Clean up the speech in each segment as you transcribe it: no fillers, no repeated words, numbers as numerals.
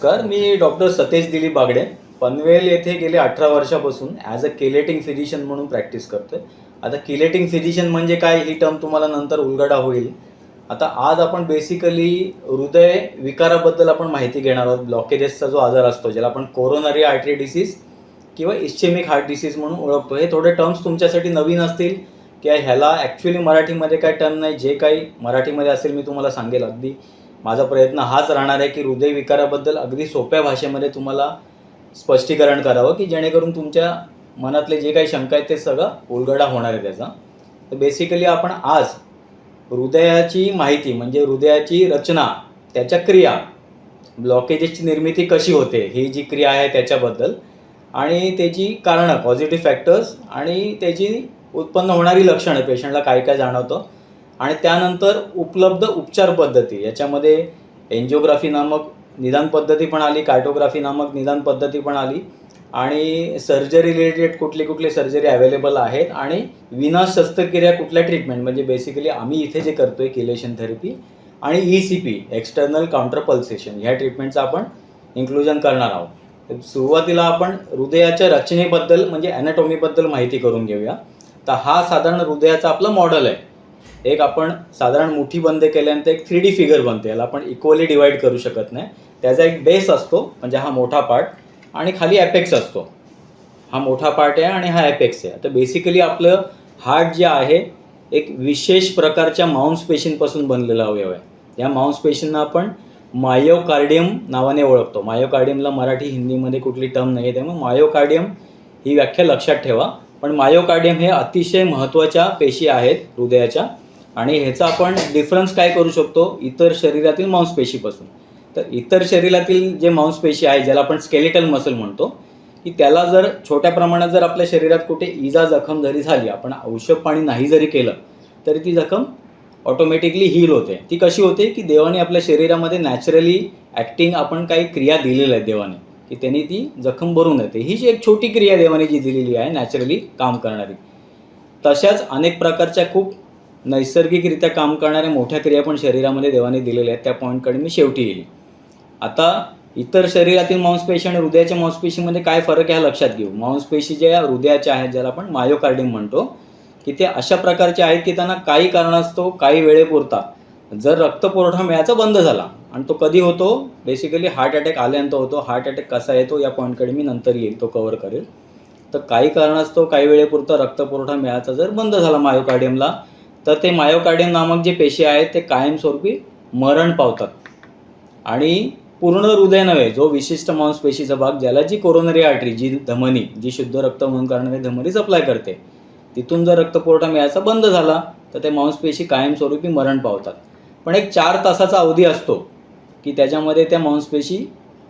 नमस्कार, मी डॉक्टर सतेज दिलीप बागडे पनवेल येथे गेले 18 वर्षापासून ॲज अ किलेटिंग फिजिशियन म्हणून प्रॅक्टिस करतोय. आता किलेटिंग फिजिशियन म्हणजे काय ही टर्म तुम्हाला नंतर उलगडा होईल. आता आज आपण बेसिकली हृदय विकाराबद्दल आपण माहिती घेणार आहोत. ब्लॉकेजेसचा जो आजार असतो ज्याला आपण कोरोनरी आर्टरी डिसीज किंवा इस्चेमिक हार्ट डिसीज म्हणून ओळखतो. हे थोडे टर्म्स तुमच्यासाठी नवीन असतील किंवा ह्याला ॲक्च्युली मराठीमध्ये काय टर्म नाही, जे काही मराठीमध्ये असेल मी तुम्हाला सांगेल. अगदी माझा प्रयत्न हाच राहणार आहे की हृदय विकाराबद्दल अगदी सोप्या भाषेमध्ये तुम्हाला स्पष्टीकरण करावं की जेणेकरून तुमच्या मनातले जे काही शंका आहेत ते सगळं उलगडा होणार आहे त्याचा. तर बेसिकली आपण आज हृदयाची माहिती म्हणजे हृदयाची रचना, त्याच्या क्रिया, ब्लॉकेजेसची निर्मिती कशी होते, ही जी क्रिया आहे त्याच्याबद्दल आणि त्याची कारणं, पॉझिटिव्ह फॅक्टर्स आणि त्याची उत्पन्न होणारी लक्षणं, पेशंटला काय काय जाणवतं आणि त्यानंतर उपलब्ध उपचार पद्धती. याच्यामध्ये एन्जिओग्राफी नामक निदान पद्धती पण आली, कार्डिओग्राफी नामक निदान पद्धती पण आली आणि सर्जरी रिलेटेड कुठली सर्जरी अवेलेबल आहेत आणि विना शस्त्रक्रिया कुठल्या ट्रीटमेंट म्हणजे बेसिकली आम्ही इथे जे करतोय किलेशन थेरपी आणि ECP एक्सटर्नल काउंटर पल्सेशन ह्या ट्रीटमेंटचं आपण इन्क्लुजन करणार आहोत. तर सुरुवातीला आपण हृदयाच्या रचनेबद्दल म्हणजे ॲनाटॉमीबद्दल माहिती करून घेऊया. तर हा साधारण हृदयाचा आपला मॉडेल आहे. एक आपण साधारण मुठी बंद केल्यानंतर एक 3D फिगर बनते. याला आपण इक्वली डिवाईड करू शकत नाही. त्याचा एक बेस असतो म्हणजे हा मोठा पार्ट आणि खाली ॲपेक्स असतो. हा मोठा पार्ट आहे आणि हा ॲपेक्स आहे. तर बेसिकली आपलं हार्ट जे आहे एक विशेष प्रकारच्या मांसपेशींपासून बनलेला अवयव आहे. या मांसपेशींना आपण मायोकार्डियम नावाने ओळखतो. मायोकार्डियमला मराठी हिंदीमध्ये कुठली टर्म नाही आहे, त्यामुळे मायोकार्डियम ही व्याख्या लक्षात ठेवा. पण मायोकार्डियम हे अतिशय महत्त्वाच्या पेशी आहेत हृदयाच्या आणि ह्याचा आपण डिफरन्स काय करू शकतो इतर शरीरातील मांसपेशीपासून. तर इतर शरीरातील जे मांसपेशी आहे ज्याला आपण स्केलेटल मसल म्हणतो की त्याला जर छोट्या प्रमाणात जर आपल्या शरीरात कुठे इजा जखम जरी झाली, आपण औषध पाणी नाही जरी केलं तरी ती जखम ऑटोमॅटिकली हील होते. ती कशी होते की देवाने आपल्या शरीरामध्ये नॅचरली ॲक्टिंग आपण काही क्रिया दिलेल्या आहेत देवाने की त्यांनी ती जखम भरून येते. ही जी एक छोटी क्रिया देवाने जी दिलेली आहे नॅचरली काम करणारी, तशाच अनेक प्रकारच्या खूप नैसर्गिकरित्या काम करणाऱ्या मोठ्या क्रिया पण शरीरामध्ये देवाने दिलेल्या आहेत. त्या पॉईंटकडे मी शेवटी येईल. आता इतर शरीरातील मांसपेशी आणि हृदयाच्या मांसपेशीमध्ये काय फरक आहे लक्षात घेऊ. मांसपेशी ज्या हृदयाच्या आहेत ज्याला आपण मायोकार्डियम म्हणतो की ते अशा प्रकारचे आहेत की त्यांना काही कारणास्तव काही वेळेपुरता जर रक्तपुरवठा मिळायचा बंद झाला आणि तो कधी होतो, बेसिकली हार्ट अटॅक आल्यानंतर होतो. हार्ट अटॅक कसा येतो या पॉईंटकडे मी नंतर येईल, तो कव्हर करेल. तर काही कारणास्तव काही वेळेपुरता रक्तपुरवठा मिळायचा जर बंद झाला मायोकार्डियमला, तर ते मायोकार्डियम नामक जे पेशी आहेत ते कायमस्वरूपी मरण पावतात आणि पूर्ण हृदय नव्हे, जो विशिष्ट मांसपेशीचा भाग ज्याला जी कोरोनरी आर्टरी, जी धमनी, जी शुद्ध रक्त म्हणून करणारी धमनी सप्लाय करते, तिथून जर रक्तपुरवठा मिळायचा बंद झाला तर ते मांसपेशी कायमस्वरूपी मरण पावतात. पण एक 4 तासाचा अवधी असतो की त्याच्यामध्ये त्या मांसपेशी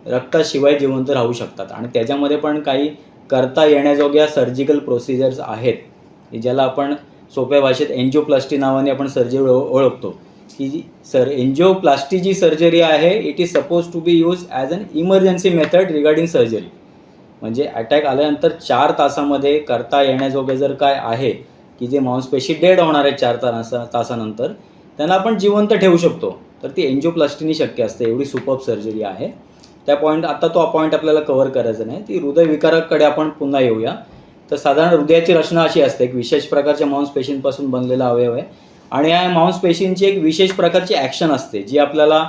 रक्ताशिवाय जिवंत राहू शकतात आणि त्याच्यामध्ये पण काही करता येण्याजोग्या सर्जिकल प्रोसिजर्स आहेत की ज्याला आपण सोप्या भाषेत एन्जिओप्लास्टी नावाने आपण सर्जरी ओळखतो. की एन्जिओप्लास्टी जी सर्जरी आहे it is suppose to be use as an emergency method regarding surgery. म्हणजे अटॅक आल्यानंतर 4 तासामध्ये करता येण्याजोगे जर काय आहे की जे मांसपेशी डेड होणार आहे 4 तासानंतर, त्यांना आपण जिवंत ठेवू शकतो, तर ती एन्जिओप्लास्टीनी शक्य असते. एवढी सुपर्ब सर्जरी आहे. त्या पॉईंट आता तो पॉईंट आपल्याला कव्हर करायचा नाही. ती हृदयविकाराकडे आपण पुन्हा येऊया. तर साधारण हृदयाची रचना अशी असते, एक विशेष प्रकारच्या मांसपेशींपासून बनलेला अवयव आहे आणि या मांसपेशींची एक विशेष प्रकारची ॲक्शन असते जी आपल्याला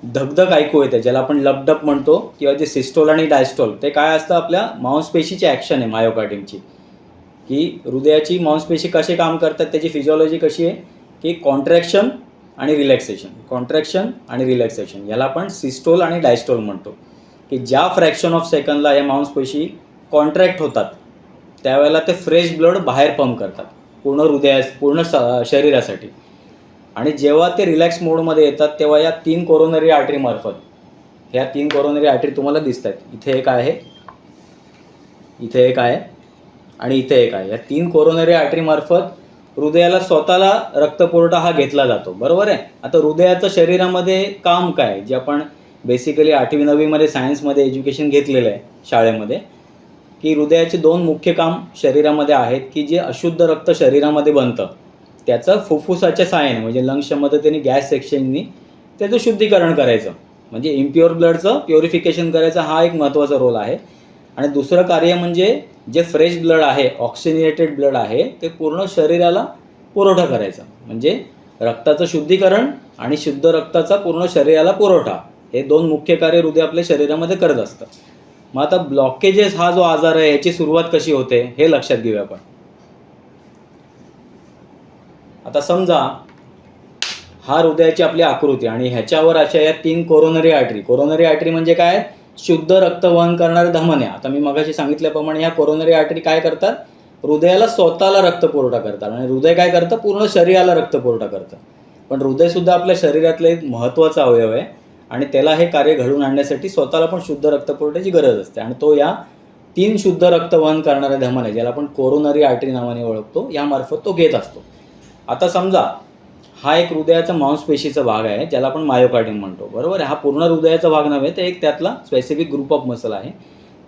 धगधग ऐकू येते, ज्याला आपण लपडप म्हणतो किंवा जे सिस्टोल आणि डायस्टोल. ते काय असतं, आपल्या मांसपेशीची ॲक्शन आहे मायोकार्डियमची. की हृदयाची मांसपेशी कसे काम करतात, त्याची फिजिओलॉजी कशी आहे की कॉन्ट्रॅक्शन आणि रिलॅक्सेशन, कॉन्ट्रॅक्शन आणि रिलॅक्सेशन, याला आपण सिस्टोल आणि डायस्टोल म्हणतो. की ज्या फ्रॅक्शन ऑफ सेकंदला या मांसपेशी कॉन्ट्रॅक्ट होतात त्यावेळेला ते फ्रेश ब्लड बाहेर पंप करतात पूर्ण शरीरासाठी आणि जेव्हा ते रिलॅक्स मोडमध्ये येतात तेव्हा या 3 कोरोनरी आर्टरीमार्फत, ह्या 3 कोरोनरी आर्टरी तुम्हाला दिसत आहेत, इथे एक आहे, इथे एक आहे आणि इथे एक आहे. या 3 कोरोनरी आर्टरीमार्फत हृदयाला स्वतःला रक्तपुरवठा हा घेतला जातो. बरोबर आहे. आता हृदयाचं शरीरामध्ये काम काय, जे आपण बेसिकली 8वी 9वीमध्ये सायन्समध्ये एज्युकेशन घेतलेलं आहे शाळेमध्ये, की हृदयाचे 2 मुख्य काम शरीरामध्ये आहेत की जे अशुद्ध रक्त शरीरामध्ये बनतं त्याचं फुफ्फुसाच्या सहाय्याने म्हणजे लंग्सच्या मदतीने गॅस एक्सचेंजनी त्याचं शुद्धीकरण करायचं. म्हणजे इम्प्युअर ब्लडचं प्युरिफिकेशन करायचा हा एक महत्त्वाचा रोल आहे. आणि दुसरं कार्य म्हणजे जे फ्रेश ब्लड आहे, ऑक्सिजनेटेड ब्लड आहे, ते पूर्ण शरीराला पुरवठा करायचा. म्हणजे रक्ताचं शुद्धीकरण आणि शुद्ध रक्ताचा पूर्ण शरीराला पुरवठा, हे 2 मुख्य कार्य हृदय आपल्या शरीरामध्ये करत असतं. मग आता ब्लॉकेजेस हा जो आजार आहे याची सुरुवात कशी होते हे लक्षात घेऊया आपण. आता समजा हा हृदयाची आपली आकृती आणि ह्याच्यावर अशा या 3 कोरोनरी आर्टरी. कोरोनरी आर्टरी म्हणजे काय? शुद्ध रक्त वहन करणारे धमन्या. आता मी मगाशी सांगितल्याप्रमाणे ह्या कोरोनरी आर्टरी काय करतात? हृदयाला स्वतःला रक्त पुरवठा करतात. आणि हृदय काय करतं? पूर्ण शरीराला रक्त पुरवठा करतं. पण हृदयसुद्धा आपल्या शरीरातलं एक महत्त्वाचा अवयव आहे आणि त्याला हे कार्य घडवून आणण्यासाठी स्वतःला पण शुद्ध रक्त पुरवठ्याची गरज असते. आणि तो या 3 शुद्ध रक्त वहन करणाऱ्या धमन्या, ज्याला आपण कोरोनरी आर्टरी नावाने ओळखतो, यामार्फत तो घेत असतो. आता समजा हा एक हृदयाचा मांसपेशीचा भाग आहे, ज्याला आपण मायोकार्डियम म्हणतो, बरोबर आहे. हा पूर्ण हृदयाचा भाग नव्हे, तर एक त्यातला स्पेसिफिक ग्रुप ऑफ मसल आहे.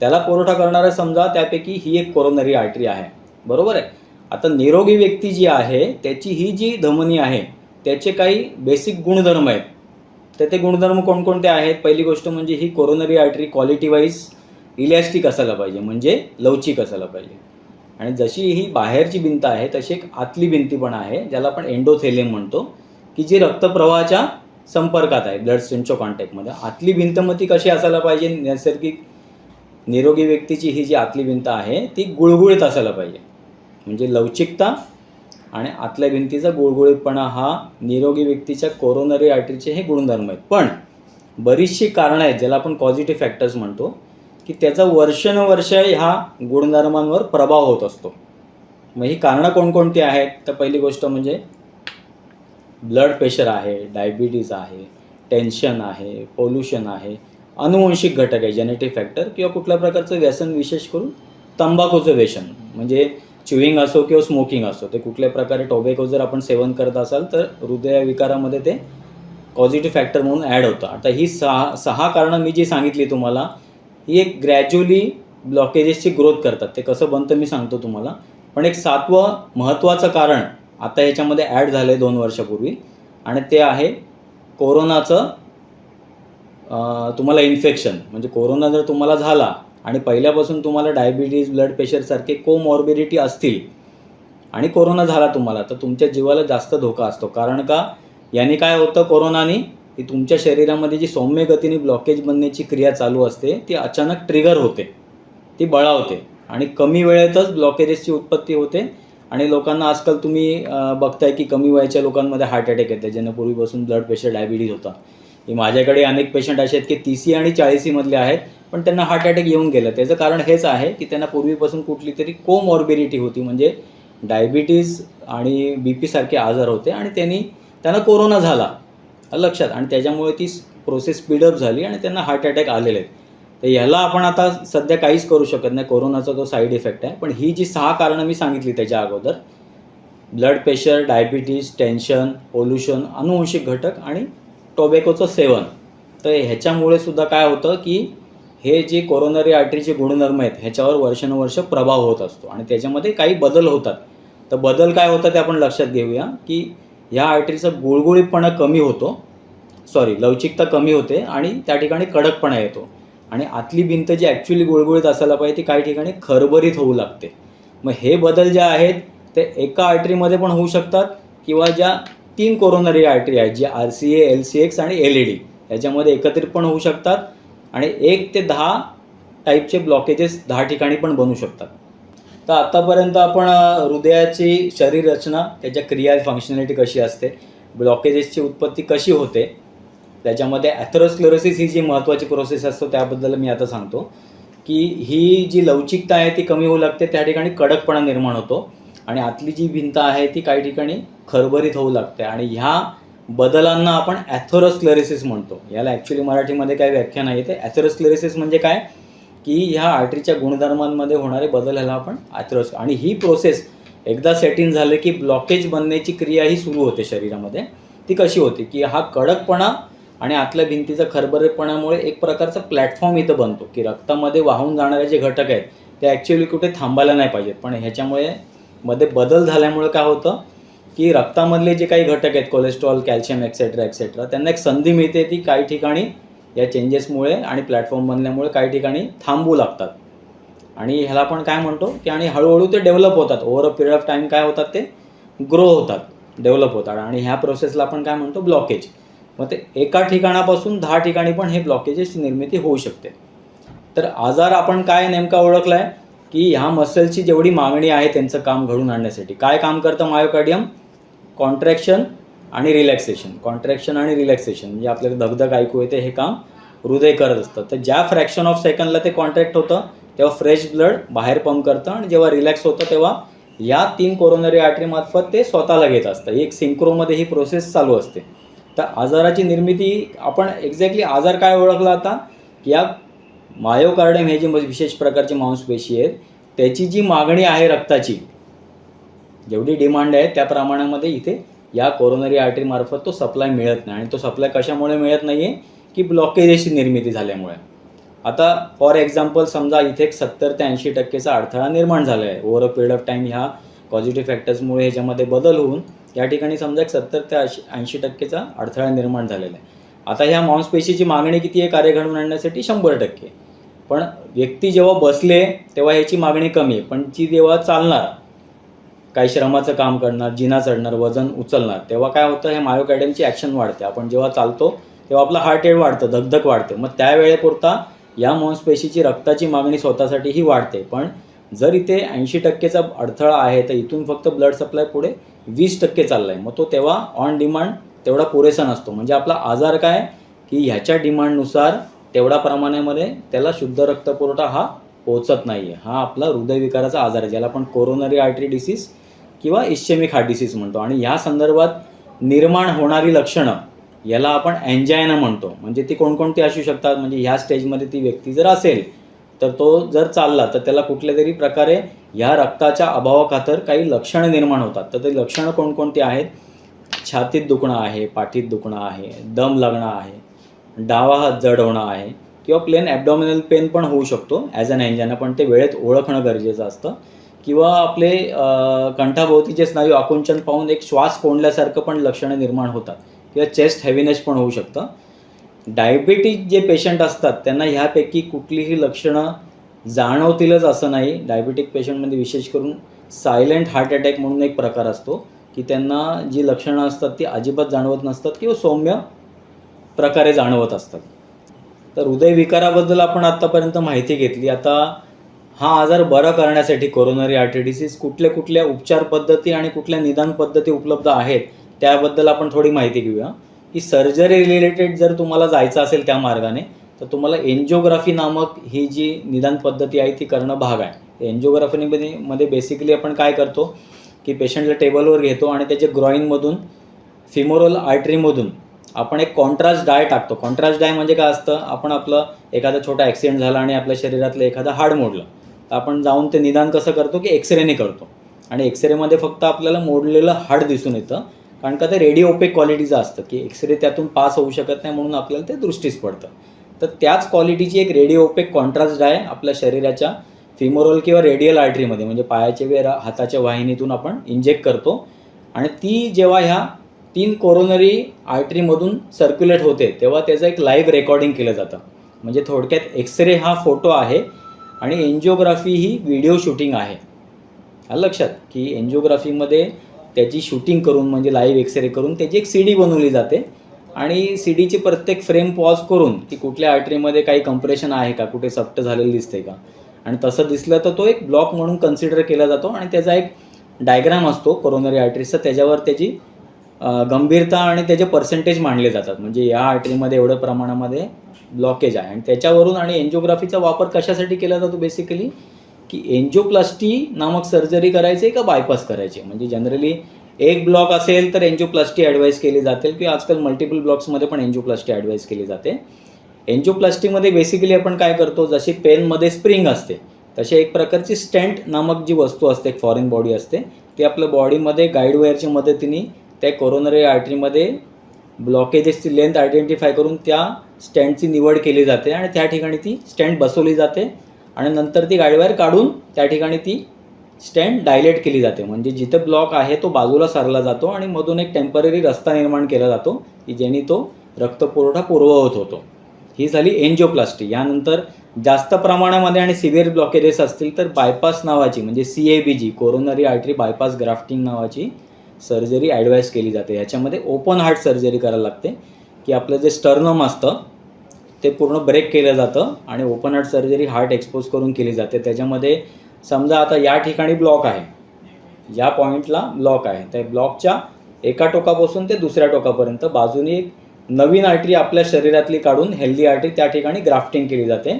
त्याला पुरवठा करणारा समजा त्यापैकी ही एक कोरोनरी आर्टरी आहे, बरोबर आहे. आता निरोगी व्यक्ती जी आहे त्याची ही जी धमनी आहे त्याचे काही बेसिक गुणधर्म आहेत. तर ते गुणधर्म कोणकोणते आहेत? पहिली गोष्ट म्हणजे ही coronary artery quality wise elastic असायला पाहिजे, म्हणजे लवचिक असायला पाहिजे. आणि जशी ही बाहेरची भिंत आहे तशी एक आतली भिंती पण आहे, ज्याला आपण एंडोथेलियम म्हणतो, की जी रक्तप्रवाहाच्या संपर्कात आहे, ब्लड स्ट्रीमच्या कॉन्टॅक्टमध्ये. आतली भिंत मग ती कशी असायला पाहिजे? नैसर्गिक निरोगी व्यक्तीची ही जी आतली भिंत आहे ती गुळगुळीत असायला पाहिजे. म्हणजे लवचिकता आणि आतल्या भिंतीचा गुळगुळीतपणा हा निरोगी व्यक्तीच्या कोरोनरी आर्टरीचे हे गुणधर्म आहेत. पण बरीचशी कारणं आहेत, ज्याला आपण पॉझिटिव्ह फॅक्टर्स म्हणतो, की त्याचा वर्षानुवर्ष ह्या गुणधर्मांवर प्रभाव होत असतो. मग ही कारणं कोणकोणती आहेत? तर पहिली गोष्ट म्हणजे ब्लड प्रेशर आहे, डायबिटीज आहे, टेन्शन आहे, पोल्युशन आहे, अनुवंशिक घटक आहे, जेनेटिक फॅक्टर, किंवा कुठल्या प्रकारचं व्यसन, विशेष करून तंबाखूचं व्यसन, म्हणजे च्युईंग असो किंवा स्मोकिंग असो, ते कुठल्या प्रकारे टोबॅको जर आपण सेवन करत असाल तर हृदयविकारामध्ये ते पॉझिटिव्ह फॅक्टर म्हणून ॲड होतं. आता ही 6 कारणं मी जी सांगितली तुम्हाला, ही एक ग्रॅज्युअली ब्लॉकेजेसची ग्रोथ करतात. ते कसं बनतं मी सांगतो तुम्हाला. पण एक 7वं महत्त्वाचं कारण आता याच्यामध्ये ॲड झालं आहे 2 वर्षापूर्वी, आणि ते आहे कोरोनाचं तुम्हाला इन्फेक्शन. म्हणजे कोरोना जर तुम्हाला झाला आणि पहिल्यापासून तुम्हाला डायबिटीज, ब्लड प्रेशरसारखे कोमॉर्बिडिटी असतील आणि कोरोना झाला तुम्हाला, तर तुमच्या जीवाला जास्त धोका असतो. कारण का? याने काय होतं कोरोनाने, की तुमच्या शरीरामध्ये जी सौम्य गतीने ब्लॉकेज बनण्याची क्रिया चालू असते ती अचानक ट्रिगर होते, ती बळावते आणि कमी वेळेतच ब्लॉकेजेसची उत्पत्ती होते. आणि लोकांना आजकाल तुम्ही बघताय की कमी वयाच्या लोकांमध्ये हार्ट अटॅक येते, ज्यांना पूर्वीपासून ब्लड प्रेशर, डायबिटीज होता. की माझ्याकडे अनेक पेशंट असे आहेत की 30 आणि 40 मधले आहेत, पण त्यांना हार्ट अटॅक येऊन गेलं. त्याचं कारण हेच आहे की त्यांना पूर्वीपासून कुठली तरी कोमॉर्बिडिटी होती, म्हणजे डायबिटीज आणि BP सारखे आजार होते आणि त्यांना कोरोना झाला लक्षात, आणि त्याच्यामुळे ती प्रोसेस स्पीडअप झाली आणि त्यांना हार्ट अटॅक आलेले आहेत. तर ह्याला आपण आता सध्या काहीच करू शकत नाही, कोरोनाचा तो साईड इफेक्ट आहे. पण ही जी 6 कारणं मी सांगितली त्याच्या अगोदर, blood pressure, diabetes, tension, pollution, अनुवंशिक घटक आणि टोबॅकोचं सेवन, तर ह्याच्यामुळे सुद्धा काय होतं की हे जे कोरोनरी आर्टरीचे गुणधर्म आहेत ह्याच्यावर वर्षानुवर्ष प्रभाव होत असतो आणि त्याच्यामध्ये काही बदल होतात. तर बदल काय होतात ते आपण लक्षात घेऊया, की ह्या आर्टरीचा गुळगुळीतपणा कमी होतो, लवचिकता कमी होते आणि त्या ठिकाणी कडकपणा येतो. आणि आतली भिंत जी ॲक्च्युली गुळगुळीत असायला पाहिजे ती काही ठिकाणी खरबरीत होऊ लागते. मग हे बदल जे आहेत ते एका आर्टरीमध्ये पण होऊ शकतात, किंवा ज्या 3 कोरोनरी आर्टरी आहेत, जी RCA, LCX आणि LED, याच्यामध्ये एकत्रित पण होऊ शकतात. आणि 1 ते 10 टाईपचे ब्लॉकेजेस 10 ठिकाणी पण बनू शकतात. तर आत्तापर्यंत आपण हृदयाची शरीर रचना, त्याच्या क्रिया, फंक्शनॅलिटी कशी असते, ब्लॉकेजेसची उत्पत्ती कशी होते, त्याच्यामध्ये ॲथेरोस्क्लेरोसिस ही जी महत्त्वाची प्रोसेस असतो त्याबद्दल मी आता सांगतो. की ही जी लवचिकता आहे ती कमी होऊ लागते, त्या ठिकाणी कडकपणा निर्माण होतो आणि आतली जी भिंत आहे ती काही ठिकाणी खरबरीत होऊ लागते. आणि ह्या बदलांना आपण ॲथेरोस्क्लेरोसिस म्हणतो. याला ॲक्च्युली मराठीमध्ये काही व्याख्या नाही. ते ॲथेरोस्क्लेरोसिस म्हणजे काय, की ह्या आर्टरीच्या गुणधर्मांमध्ये होणारे बदल ह्याला आपण आणि ही प्रोसेस एकदा सेट इन झालं की ब्लॉकेज बनण्याची क्रिया ही सुरू होते शरीरामध्ये. ती कशी होते, की हा कडकपणा आणि आतल्या भिंतीचा खरबरेपणामुळे एक प्रकारचा प्लॅटफॉर्म इथं बनतो, की रक्तामध्ये वाहून जाणारे जे घटक आहेत ते ॲक्च्युली कुठे थांबायला नाही पाहिजेत. पण ह्याच्यामुळे मध्ये बदल झाल्यामुळे काय होतं, की रक्तामधले जे काही घटक आहेत, कोलेस्ट्रॉल, कॅल्शियम एक्सेट्रा एक्सेट्रा, त्यांना एक संधी मिळते ती काही ठिकाणी या चेंजेसमुळे आणि प्लॅटफॉर्म बनल्यामुळे काही ठिकाणी थांबू लागतात आणि ह्याला आपण काय म्हणतो की आणि हळूहळू ते डेव्हलप होतात. Over a period of time काय होतात, ते ग्रो होतात, डेव्हलप होतात आणि ह्या प्रोसेसला आपण काय म्हणतो, ब्लॉकेज. मग ते एका ठिकाणापासून 10 ठिकाणी पण हे ब्लॉकेजेसची निर्मिती होऊ शकते. तर आजार आपण काय नेमका ओळखला आहे की ह्या मसलची जेवढी मागणी आहे त्यांचं काम घडून आणण्यासाठी काय काम करतं मायोकार्डियम, कॉन्ट्रॅक्शन आणि रिलॅक्सेशन. कॉन्ट्रॅक्शन आणि रिलॅक्सेशन म्हणजे आपल्याला धगधग ऐकू येते, हे काम हृदय करत असतं. तर ज्या फ्रॅक्शन ऑफ सेकंडला ते कॉन्ट्रॅक्ट होतं तेव्हा फ्रेश ब्लड बाहेर पंप करतं आणि जेव्हा रिलॅक्स होतं तेव्हा या 3 कोरोनरी आर्टरीमार्फत ते स्वतःला घेत असतं. एक सिंक्रोमध्ये ही प्रोसेस चालू असते. तर आजाराची निर्मिती आपण एक्झॅक्टली आजार काय ओळखला आता, या मायोकार्डियम हे जे विशेष प्रकारची मांसपेशी आहेत त्याची जी मागणी आहे रक्ताची, जेवढी डिमांड आहे त्या प्रमाणामध्ये इथे या कोरोनरी आर्टरीमार्फत तो सप्लाय मिळत नाही. आणि तो सप्लाय कशामुळे मिळत नाही आहे की ब्लॉकेजेसची निर्मिती झाल्यामुळे. आता फॉर एक्झाम्पल समजा इथे एक 70 ते 80% अडथळा निर्माण झाला आहे. Over a period of time ह्या पॉझिटिव्ह फॅक्टर्समुळे ह्याच्यामध्ये बदल होऊन या ठिकाणी समजा एक 70 ते 80% अडथळा निर्माण झालेला आहे. आता ह्या मांसपेशीची मागणी किती आहे कार्य घडवून आणण्यासाठी, 100%. पण व्यक्ती जेव्हा बसले तेव्हा ह्याची मागणी कमी आहे, पण ती जेव्हा चालणार, काही श्रमाचं काम करणार, जिना चढणार, वजन उचलणार, तेव्हा काय होतं, हे मायोकार्डियमची ॲक्शन वाढते. आपण जेव्हा चालतो तेव्हा आपलं हार्ट रेट वाढतं, धगधग वाढते. मग त्यावेळेपुरता या मांसपेशीची रक्ताची मागणी स्वतःसाठीही वाढते. पण जर इथे 80%चा अडथळा आहे तर इथून फक्त ब्लड सप्लाय पुढे 20% चालला आहे. मग तो तेव्हा ऑन डिमांड तेवढा पुरेसा नसतो. म्हणजे आपला आजार काय की ह्याच्या डिमांडनुसार तेवढ्या प्रमाणामध्ये त्याला शुद्ध रक्तपुरवठा हा पोहोचत नाही आहे. हा आपला हृदयविकाराचा आजार आहे, ज्याला आपण कोरोनरी आर्टरी डिसीज किंवा इस्चेमिक हार्ट डिसीज म्हणतो. आणि ह्या संदर्भात निर्माण होणारी लक्षणं याला आपण अँजायना म्हणतो. म्हणजे ती कोणकोणती असू शकतात, म्हणजे ह्या स्टेजमध्ये ती व्यक्ती जर असेल तर तो जर चालला तर त्याला कुठल्या तरी प्रकारे ह्या रक्ताच्या अभावाखातर काही लक्षणं निर्माण होतात. तर ते लक्षणं कोणकोणती आहेत, छातीत दुखणं आहे, पाठीत दुखणं आहे, दम लागणं आहे, डावा हात जड होणं आहे किंवा प्लेन ॲबडॉमिनल पेन पण होऊ शकतो ॲज अन अँजायना, पण ते वेळेत ओळखणं गरजेचं असतं. किंवा आपले कंठाभोवतीचे स्नायू आकुंचन पाहून एक श्वास कोंडल्यासारखं पण लक्षणं निर्माण होतात किंवा चेस्ट हेवीनेस पण होऊ शकतं. डायबिटीज जे पेशंट असतात त्यांना ह्यापैकी कुठलीही लक्षणं जाणवतीलच असं नाही. डायबिटिक पेशंटमध्ये विशेष करून सायलेंट हार्ट अटॅक म्हणून एक प्रकार असतो की त्यांना जी लक्षणं असतात ती अजिबात जाणवत नसतात किंवा सौम्य प्रकारे जाणवत असतात. तर हृदयविकाराबद्दल आपण आत्तापर्यंत माहिती घेतली. आता हा आजार बरा करण्यासाठी कोरोनरी आर्टरी डिसीज कुठल्या उपचार पद्धती आणि कुठल्या निदान पद्धती उपलब्ध आहेत त्याबद्दल आपण थोडी माहिती घेऊया. की सर्जरी रिलेटेड जर तुम्हाला जायचं असेल त्या मार्गाने तर तुम्हाला एन्जिओग्राफी नामक ही जी निदान पद्धती आहे ती करणं भाग आहे. एन्जिओग्राफीमध्ये बेसिकली आपण काय करतो की पेशंटला टेबलवर घेतो आणि त्याच्या ग्रॉईनमधून फिमोरल आर्टरीमधून आपण एक कॉन्ट्रास्ट डाय टाकतो. कॉन्ट्रास्ट डाय म्हणजे काय असतं, आपण आपलं एखादा छोटा ॲक्सिडेंट झाला आणि आपल्या शरीरातलं एखादं हाड मोडलं तर आपण जाऊन ते निदान कसं करतो की एक्सरेने करतो. आणि एक्सरेमध्ये फक्त आपल्याला मोडलेलं हाड दिसून येतं, कारण का ते रेडिओ ओपेक क्वालिटीचं असतं की एक्सरे त्यातून पास होऊ शकत नाही, म्हणून आपल्याला ते दृष्टीस पडतं. तर त्याच क्वालिटीची एक रेडिओ ओपेक कॉन्ट्रास्ट डाय आपल्या शरीराच्या फिमोरल किंवा रेडियल आर्टरीमध्ये म्हणजे पायाच्या वेळ हाताच्या वाहिनीतून आपण इंजेक्ट करतो. आणि ती जेव्हा ह्या 3 कोरोनरी आर्टरीमधून सर्क्युलेट होते तेव्हा त्याचं एक लाईव्ह रेकॉर्डिंग केलं जातं. म्हणजे थोडक्यात एक्सरे हा फोटो आहे आणि एन्जिओग्राफी ही व्हिडिओ शूटिंग आहे. लक्षात की एन्जिओग्राफीमध्ये त्याची शूटिंग करून म्हणजे लाईव्ह एक्सरे करून त्याची एक CD बनवली जाते आणि CDची प्रत्येक फ्रेम पॉज करून की कुठल्या आर्टरीमध्ये काही कंप्रेशन आहे का, कुठे सप्ट झालेलं दिसते का, आणि तसं दिसलं तर तो एक ब्लॉक म्हणून कन्सिडर केला जातो. आणि त्याचा एक डायग्राम असतो कोरोनरी आर्टरीचा, त्याच्यावर त्याची गंभीरता आणि त्याचे पर्सेंटेज मांडले जातात. म्हणजे या आर्टरीमध्ये एवढ्या प्रमाणामध्ये ब्लॉकेज आहे. आणि त्याच्यावरून आणि एन्जिओग्राफीचा वापर कशासाठी केला जातो बेसिकली की एन्जिओप्लास्टी नामक सर्जरी करायची का बायपास करायची. म्हणजे जनरली एक ब्लॉक असेल तर एन्जिओप्लास्टी ॲडवाईस केली जाते किंवा आजकाल मल्टिपल ब्लॉक्समध्ये पण एन्जिओप्लास्टी ॲडवाईस केली जाते. एन्जिओप्लास्टीमध्ये बेसिकली आपण काय करतो, जशी पेनमध्ये स्प्रिंग असते तशी एक प्रकारची स्टेंट नामक जी वस्तू असते, एक फॉरेन बॉडी असते, ती आपल्या बॉडीमध्ये गाईड वायरच्या मदतीने त्या कोरोनरी आर्टरीमध्ये ब्लॉकेजेसची लेंथ आयडेंटिफाय करून त्या स्टँडची निवड केली जाते आणि त्या ठिकाणी ती स्टँड बसवली जाते आणि नंतर ती गाईड वायर काढून त्या ठिकाणी ती स्टँड डायलेट केली जाते. म्हणजे जिथे ब्लॉक आहे तो बाजूला सारला जातो आणि मधून एक टेम्पररी रस्ता निर्माण केला जातो की ज्याने तो रक्तपुरवठा पूर्ववत होतो. ही झाली एन्जिओप्लास्टी. यानंतर जास्त प्रमाणामध्ये आणि सिव्हिअर ब्लॉकेजेस असतील तर बायपास नावाची म्हणजे CABG coronary artery bypass grafting नावाची सर्जरी ॲडवाईस केली जाते. याच्यामध्ये ओपन हार्ट सर्जरी करायला लागते की आपलं जे स्टर्नम असतं ते पूर्ण ब्रेक केलं जातं आणि open heart surgery heart expose करून केली जाते. त्याच्यामध्ये समजा आता या ठिकाणी ब्लॉक आहे, या पॉईंटला ब्लॉक आहे, त्या ब्लॉकच्या एका टोकापासून ते दुसऱ्या टोकापर्यंत बाजूने एक नवीन आर्टरी आपल्या शरीरातली काढून हेल्दी आर्टरी त्या ठिकाणी ग्राफ्टिंग केली जाते.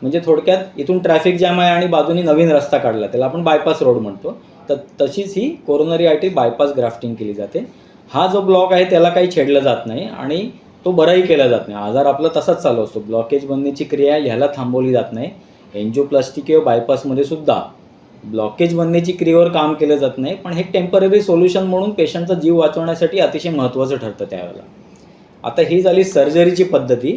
म्हणजे थोडक्यात इथून ट्रॅफिक जॅम आहे आणि बाजूने नवीन रस्ता काढला, त्याला आपण बायपास रोड म्हणतो. तर तशीच ही कोरोनरी आर्टरी बायपास ग्राफ्टिंग केली जाते. हा जो ब्लॉक आहे त्याला काही छेडलं जात नाही आणि तो बराही केला जात नाही. आजार आपला तसाच चालू असतो. ब्लॉकेज बनण्याची क्रिया ह्याला थांबवली जात नाही. एन्जिओप्लास्टी किंवा बायपासमध्ये सुद्धा ब्लॉकेज बनण्याची क्रियेवर काम केलं जात नाही, पण हे टेम्पररी सोल्युशन म्हणून पेशंटचा जीव वाचवण्यासाठी अतिशय महत्त्वाचं ठरतं त्यावेळेला. आता ही झाली सर्जरीची पद्धती.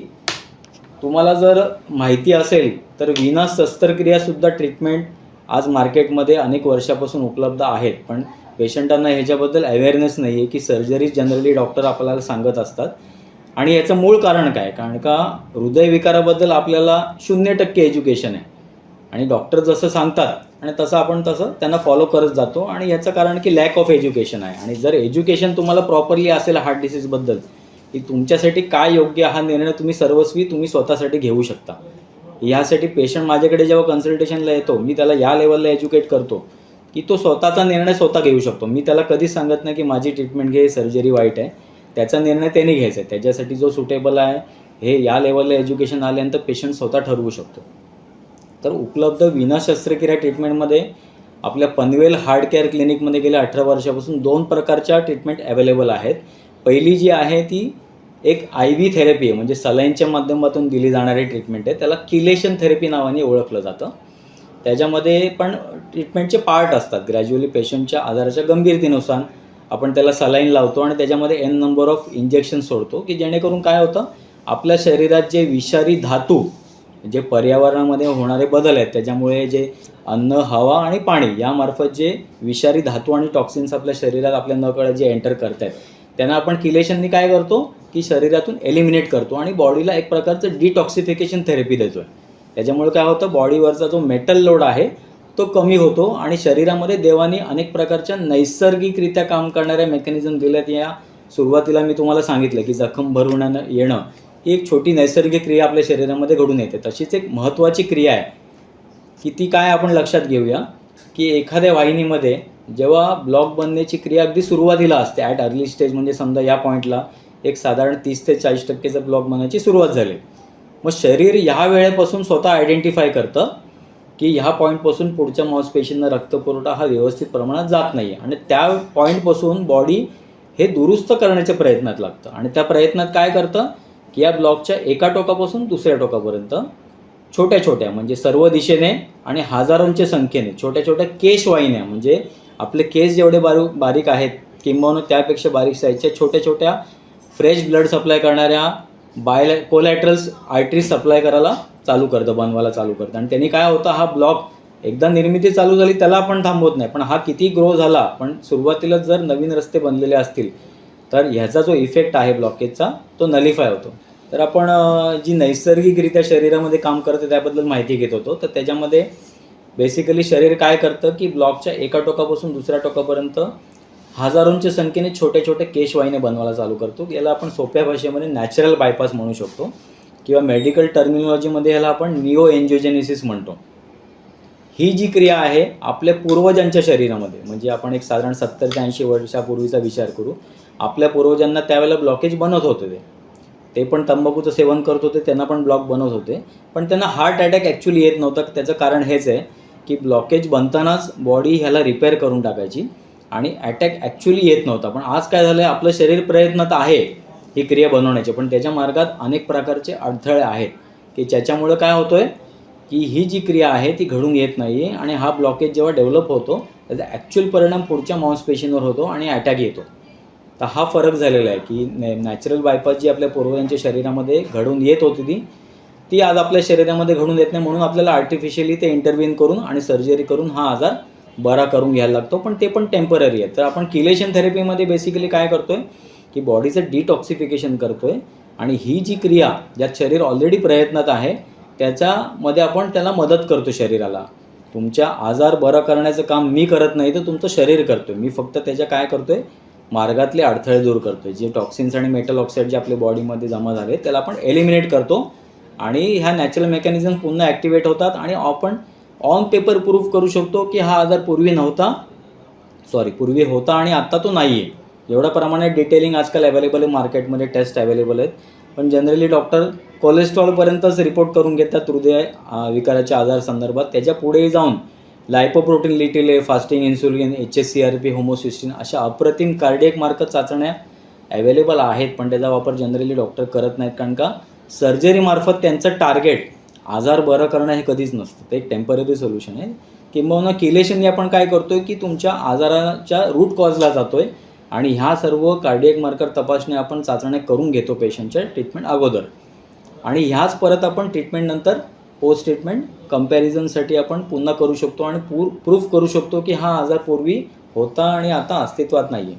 तुम्हाला जर माहिती असेल तर विना शस्त्रक्रियासुद्धा ट्रीटमेंट आज मार्केटमध्ये अनेक वर्षापासून उपलब्ध आहेत, पण पेशंटांना ह्याच्याबद्दल अवेअरनेस नाही आहे की सर्जरी जनरली डॉक्टर आपल्याला सांगत असतात. आणि याचं मूळ कारण काय? कारण का हृदयविकाराबद्दल आपल्याला 0% एज्युकेशन आहे आणि डॉक्टर जसं सांगतात आणि तसं आपण त्यांना फॉलो करत जातो आणि याचं कारण की लॅक ऑफ एज्युकेशन आहे. आणि जर एज्युकेशन तुम्हाला प्रॉपरली असेल हार्ट डिसीजबद्दल की तुमच्यासाठी काय योग्य हा निर्णय तुम्ही स्वतःसाठी घेऊ शकता. यासाठी पेशंट माझ्याकडे जेव्हा कन्सल्टेशनला येतो मी त्याला या लेवलला एज्युकेट करतो की तो स्वतःचा निर्णय स्वतः घेऊ शकतो. मी त्याला कधीच सांगत नाही की माझी ट्रीटमेंट घे, सर्जरी वाईट आहे. त्याचा निर्णय त्याने घ्यायचा आहे. त्याच्यासाठी जो सुटेबल आहे हे या लेवलला एज्युकेशन आल्यानंतर पेशंट स्वतः ठरवू शकतो. तर उपलब्ध विना शस्त्रक्रिया ट्रीटमेंटमध्ये आपल्या पनवेल हार्ट केअर क्लिनिकमध्ये गेल्या 18 वर्षापासून 2 प्रकारच्या ट्रीटमेंट अवेलेबल आहेत. पहिली जी आहे ती एक IV थेरपी आहे, म्हणजे सलाईनच्या माध्यमातून दिली जाणारी ट्रीटमेंट आहे. त्याला किलेशन थेरपी नावाने ओळखलं जातं. त्याच्यामध्ये पण ट्रीटमेंटचे पार्ट असतात. ग्रॅज्युअली पेशंटच्या आजाराच्या गंभीरतेनुसार आपण त्याला सलाईन लावतो आणि त्याच्यामध्ये N नंबर ऑफ इंजेक्शन सोडतो की जेणेकरून काय होतं, आपल्या शरीरात जे विषारी धातू, जे पर्यावरणामध्ये होणारे बदल आहेत त्याच्यामुळे जे अन्न, हवा आणि पाणी यामार्फत जे विषारी धातू आणि टॉक्सिन्स आपल्या शरीरात आपल्या नकळत जे एंटर करत आहेत त्यांना आपण किलेशननी काय करतो की शरीरातून एलिमिनेट करतो आणि बॉडीला एक प्रकारचं डिटॉक्सिफिकेशन थेरपी देतो आहे. त्याच्यामुळे काय होतं, बॉडीवरचा जो मेटल लोड आहे तो कमी होतो आणि शरीरामध्ये देवाने अनेक प्रकारच्या नैसर्गिकरित्या काम करणाऱ्या मेकॅनिझम दिल्यात. या सुरुवातीला मी तुम्हाला सांगितलं की जखम भरून येणं ही एक छोटी नैसर्गिक क्रिया आपल्या शरीरामध्ये घडून येते. तशीच एक महत्त्वाची क्रिया आहे की ती काय आपण लक्षात घेऊया की एखाद्या वाहिनीमध्ये जेव्हा ब्लॉक बनण्याची क्रिया अगदी सुरुवातीला असते, ॲट अर्ली स्टेज, म्हणजे समजा या पॉईंटला एक साधारण 30 ते 40% ब्लॉक बनण्याची सुरुवात झाली. मग शरीर ह्या वेळेपासून स्वतः आयडेंटिफाय करतं की ह्या पॉईंटपासून पुढच्या मांसपेशींना रक्तपुरवठा हा व्यवस्थित प्रमाणात जात नाही आहे आणि त्या पॉईंटपासून बॉडी हे दुरुस्त करण्याच्या प्रयत्नात लागतं. आणि त्या प्रयत्नात काय करतं की या ब्लॉकच्या एका टोकापासून दुसऱ्या टोकापर्यंत छोट्या छोट्या, म्हणजे सर्व दिशेने आणि हजारोंच्या संख्येने छोट्या छोट्या केशवाहिन्या, म्हणजे आपले केस जेवढे बारीक आहेत किंबहुना त्यापेक्षा बारीक साईजच्या छोट्या छोट्या फ्रेश ब्लड सप्लाय करणाऱ्या कोलॅटरल्स आर्टरीज सप्लाय करायला बनवायला चालू करतं. आणि त्यांनी काय होतं, हा ब्लॉक एकदा निर्मिती चालू झाली त्याला आपण थांबवत नाही, पण हा किती ग्रो झाला, पण सुरुवातीला जर नवीन रस्ते बनलेले असतील तर ह्याचा जो इफेक्ट आहे ब्लॉकेजचा तो नलिफाय होतो. तर आपण जी नैसर्गिकरित्या शरीरामध्ये काम करते त्याबद्दल माहिती घेत होतो. तर त्याच्यामध्ये बेसिकली शरीर काय करतं की ब्लॉकच्या एका टोकापासून दुसऱ्या टोकापर्यंत हजारोंच्या संख्येने छोटे छोटे केशवाहिन्या बनवायला चालू करतो. याला आपण सोप्या भाषेमध्ये नॅचरल बायपास म्हणू शकतो किंवा मेडिकल टर्मिनॉलॉजीमध्ये याला आपण निओ एन्जिओजेनेसिस म्हणतो. ही जी क्रिया आहे आपल्या पूर्वजांच्या शरीरामध्ये, म्हणजे आपण एक साधारण 70 ते 80 वर्षापूर्वीचा विचार करू, आपल्या पूर्वजांना त्यावेळेला ब्लॉकेज बनत होते. ते पण तंबाखूचं सेवन करत होते, त्यांना पण ब्लॉक बनत होते, पण त्यांना हार्ट अटॅक ॲक्च्युली येत नव्हता. त्याचं कारण हेच आहे की ब्लॉकेज बनतानाच बॉडी ह्याला रिपेअर करून टाकायची आणि अटॅक ॲक्च्युली येत नव्हता. पण आज काय झालं आहे, आपलं शरीर प्रयत्नात आहे ही क्रिया बनवण्याचे, पण त्याच्या मार्गात अनेक प्रकारचे अडथळे आहेत की ज्याच्यामुळं काय होतं आहे की ही जी क्रिया आहे ती घडून येत नाही आहे आणि हा ब्लॉकेज जेव्हा डेव्हलप होतो त्याचा ॲक्च्युअल परिणाम पुढच्या मांसपेशींवर होतो आणि अटॅक येतो. तर हा फरक झालेला आहे की नॅचरल बायपास जी आपल्या पूर्वजांच्या शरीरामध्ये घडून येत होती ती आज आपल्या शरीरामध्ये घडून येत नाही, म्हणून आपल्याला आर्टिफिशियली ते इंटरव्हीन करून आणि सर्जरी करून हा आजार बरा करून घ्यायला लागतो, पण ते पण टेम्पररी आहे. तर आपण किलेशन थेरपीमध्ये बेसिकली काय करतो आहे की बॉडीचं डिटॉक्सिफिकेशन करतो आहे आणि ही जी क्रिया ज्यात शरीर ऑलरेडी प्रयत्नात आहे त्याच्यामध्ये आपण त्याला मदत करतो शरीराला. तुमच्या आजार बरं करण्याचं काम मी करत नाही, तर तुमचं शरीर करतो. मी फक्त त्याच्या काय करतो आहे, मार्गातले अडथळे दूर करतो आहे. जे टॉक्सिन्स आणि मेटल ऑक्साईड जे आपल्या बॉडीमध्ये जमा झाले त्याला आपण एलिमिनेट करतो आणि ह्या नॅचरल मेकॅनिझम पुन्हा ॲक्टिवेट होतात आणि आपण ऑन पेपर प्रूफ करू शकतो की हा आजार पूर्वी होता आणि आत्ता तो नाही आहे. एवढ्या प्रमाणात डिटेलिंग आजकाल अवेलेबल आहे मार्केटमध्ये, टेस्ट अवेलेबल आहेत. पण जनरली डॉक्टर कोलेस्ट्रॉलपर्यंतच रिपोर्ट करून घेतात हृदय विकाराच्या आजार संदर्भात. त्याच्या पुढे जाऊन लायपोप्रोटीन लिटिले, फास्टिंग इन्सुलिन, HSCRP, होमोसिस्टिन अशा अप्रतिम कार्डियक मार्कर चाचण्या अवेलेबल आहेत. पण त्याचा वापर जनरली डॉक्टर करत नाहीत, कारण का सर्जरीमार्फत त्यांचं टार्गेट आजार बरं करणं हे कधीच नसतं. ते एक टेम्पररी सोल्युशन आहे. किंबहुना किलेशनने आपण काय करतो आहे की तुमच्या आजाराच्या रूट कॉजला जातो आहे आणि ह्या सर्व कार्डियक मार्कर तपासण्या आपण चाचण्या करून घेतो पेशंटच्या ट्रीटमेंट अगोदर. आणि ह्याच परत आपण ट्रीटमेंटनंतर पोस्ट ट्रीटमेंट कंपॅरिझनसाठी आपण पुन्हा करू शकतो आणि प्रूफ करू शकतो की हा आजार पूर्वी होता आणि आता अस्तित्वात नाही आहे.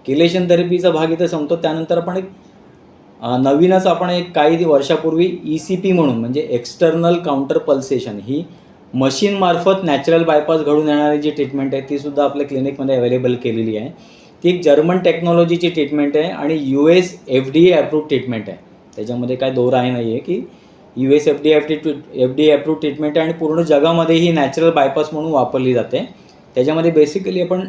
किलेशन थेरपीचा भाग इथे संपतो. त्यानंतर आपण एक नवीनच आपण एक काही वर्षापूर्वी ECP म्हणून म्हणजे एक्सटर्नल काउंटर पल्सेशन ही मशीनमार्फत नॅचरल बायपास घडून येणारी जी ट्रीटमेंट आहे तीसुद्धा आपल्या क्लिनिकमध्ये अवेलेबल केलेली आहे. ती एक जर्मन टेक्नॉलॉजीची ट्रीटमेंट आहे आणि US FDA अप्रूव्ड ट्रीटमेंट आहे. त्याच्यामध्ये काय दोराही नाही आहे की US FDA अप्रूव्ड ट्रीटमेंट आहे आणि पूर्ण जगामध्ये ही नॅचरल बायपास म्हणून वापरली जाते. त्याच्यामध्ये बेसिकली आपण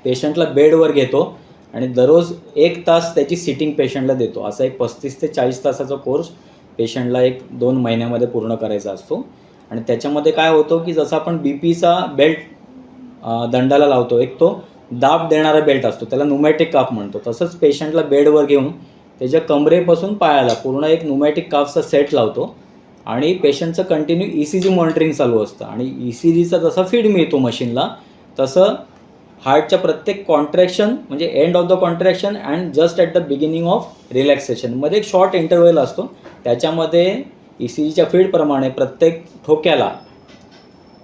पेशंटला बेडवर घेतो आणि दररोज 1 तास त्याची सिटिंग पेशंटला देतो. असा एक 35 ते 40 तासाचा कोर्स पेशंटला 1-2 महिन्यामध्ये पूर्ण करायचा असतो. आणि त्याच्यामध्ये काय होतं की जसं आपण BPचा बेल्ट दंडाला लावतो, एक तो दाब देणारा बेल्ट असतो, त्याला न्यूमॅटिक काफ म्हणतो. तसंच पेशंटला बेडवर घेऊन त्याच्या कमरेपासून पायाला पूर्ण एक न्यूमॅटिक काफचा सेट लावतो आणि पेशंटचं कंटिन्यू ECG मॉनिटरिंग चालू असतं. आणि ECGचा जसा फीड मिळतो मशीनला तसं हार्टच्या प्रत्येक कॉन्ट्रॅक्शन म्हणजे end of the contraction and just at the beginning of रिलॅक्सेशनमध्ये एक शॉर्ट इंटरव्हल असतो. त्याच्यामध्ये ECGच्या फीडप्रमाणे प्रत्येक ठोक्याला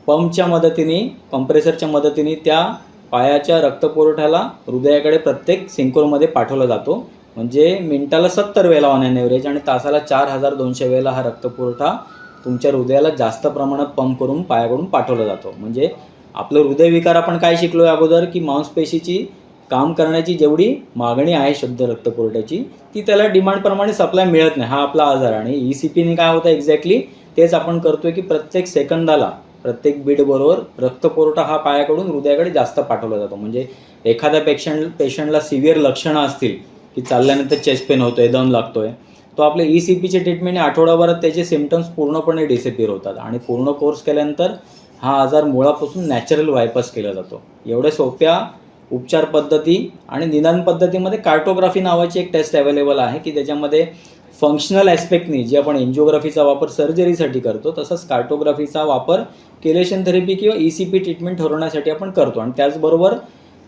पंपच्या मदतीने, कॉम्प्रेसरच्या मदतीने त्या पायाच्या रक्तपुरवठ्याला हृदयाकडे प्रत्येक सिंकोरमध्ये पाठवला जातो. म्हणजे मिनिटाला 70 वेळेला ऑन ॲन ॲव्हरेज आणि तासाला 4200 वेळेला हा रक्तपुरवठा तुमच्या हृदयाला जास्त प्रमाणात पंप करून पायाकडून पाठवला जातो. म्हणजे आपलं हृदयविकार आपण काय शिकलो आहे अगोदर की मांसपेशीची काम करण्याची जेवढी मागणी आहे शुद्ध रक्तपुरवठ्याची ती त्याला डिमांडप्रमाणे सप्लाय मिळत नाही. हा आपला आजार. आणि ECPने काय होतं एक्झॅक्टली तेच आपण करतोय की प्रत्येक सेकंदाला प्रत्येक बीटबरोबर रक्तपुरवठा हा पायाकडून हृदयाकडे जास्त पाठवला जातो. म्हणजे एखाद्या पेशंटला सिव्हिअर लक्षणं असतील की चालल्यानंतर चेस्ट पेन होतोय, दम लागतोय, तो आपल्या ECPच्या ट्रीटमेंटने आठवडाभरात त्याचे सिम्पटम्स पूर्णपणे डिसअपिअर होतात आणि पूर्ण कोर्स केल्यानंतर हा आजार मुळापासून नॅचरल बायपास केला जातो. एवढ्या सोप्या उपचार पद्धती आणि निदान पद्धतीमध्ये कार्टोग्राफी नावाची एक टेस्ट अवेलेबल आहे की त्याच्यामध्ये फंक्शनल ॲस्पेक्टनी जे आपण एन्जिओग्राफीचा वापर सर्जरीसाठी करतो तसंच कार्टोग्राफीचा वापर किलेशन थेरपी किंवा ECP ट्रीटमेंट ठरवण्यासाठी आपण करतो. आणि त्याचबरोबर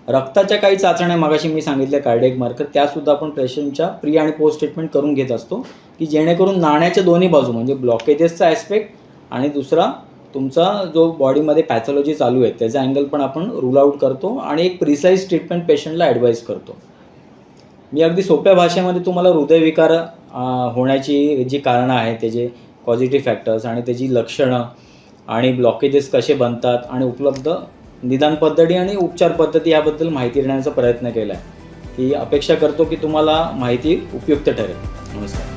रक्ताच्या काही चाचण्या मगाशी मी सांगितल्या कार्डियक मार्कर त्यासुद्धा आपण पेशंटच्या प्री आणि पोस्ट ट्रीटमेंट करून घेत असतो की जेणेकरून नाण्याच्या दोन्ही बाजू म्हणजे ब्लॉकेजेसचा ॲस्पेक्ट आणि दुसरा तुमचा जो बॉडीमध्ये पॅथॉलॉजी चालू आहे त्याचा अँगल पण आपण रूल आउट करतो आणि एक प्रिसाईज ट्रीटमेंट पेशंटला ॲडवाईज करतो. मी अगदी सोप्या भाषेमध्ये तुम्हाला हृदयविकार होण्याची जी कारणं आहेत त्याचे पॉझिटिव्ह फॅक्टर्स आणि त्याची लक्षणं आणि ब्लॉकेजेस कसे बनतात आणि उपलब्ध निदान पद्धती आणि उपचार पद्धती याबद्दल माहिती देण्याचा प्रयत्न केला आहे. ही अपेक्षा करतो की तुम्हाला माहिती उपयुक्त ठरेल. नमस्कार.